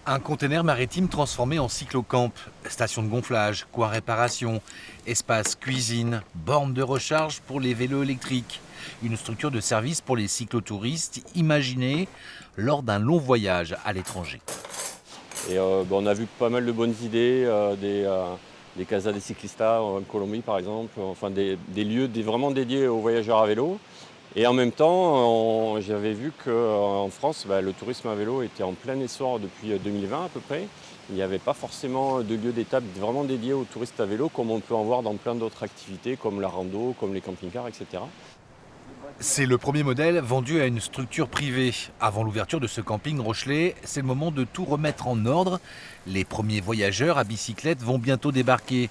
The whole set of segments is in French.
Un conteneur maritime transformé en cyclocamp, station de gonflage, coin réparation, espace cuisine, borne de recharge pour les vélos électriques. Une structure de service pour les cyclotouristes imaginée lors d'un long voyage à l'étranger. On a vu pas mal de bonnes idées, des Casas de Ciclistas en Colombie par exemple, enfin des lieux vraiment dédiés aux voyageurs à vélo. Et en même temps, j'avais vu qu'en France, le tourisme à vélo était en plein essor depuis 2020 à peu près. Il n'y avait pas forcément de lieu d'étape vraiment dédié aux touristes à vélo comme on peut en voir dans plein d'autres activités comme la rando, comme les camping-cars, etc. C'est le premier modèle vendu à une structure privée. Avant l'ouverture de ce camping Rochelet, c'est le moment de tout remettre en ordre. Les premiers voyageurs à bicyclette vont bientôt débarquer.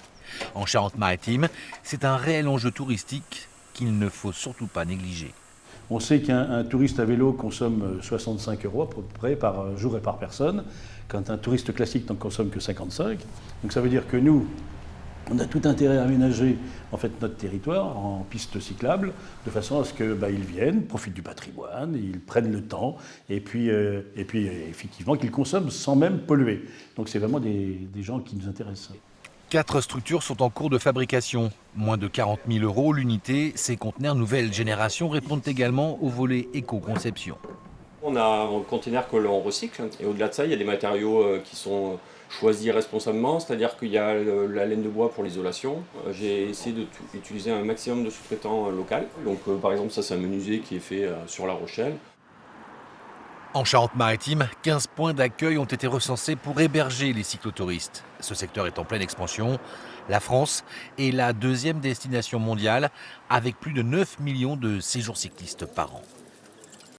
En Charente-Maritime, c'est un réel enjeu touristique qu'il ne faut surtout pas négliger. On sait qu'un touriste à vélo consomme 65 € à peu près par jour et par personne, quand un touriste classique n'en consomme que 55. Donc ça veut dire que nous, on a tout intérêt à aménager en fait, notre territoire en piste cyclable, de façon à ce qu'ils viennent, profitent du patrimoine, ils prennent le temps, et puis effectivement qu'ils consomment sans même polluer. Donc c'est vraiment des gens qui nous intéressent. 4 structures sont en cours de fabrication. Moins de 40 000 € l'unité, ces conteneurs nouvelle génération répondent également au volet éco-conception. On a un conteneur que l'on recycle et au-delà de ça, il y a des matériaux qui sont choisis responsablement, c'est-à-dire qu'il y a la laine de bois pour l'isolation. J'ai essayé d'utiliser un maximum de sous-traitants locaux. Donc par exemple, ça c'est un menuisier qui est fait sur La Rochelle. En Charente-Maritime, 15 points d'accueil ont été recensés pour héberger les cyclotouristes. Ce secteur est en pleine expansion. La France est la deuxième destination mondiale avec plus de 9 millions de séjours cyclistes par an.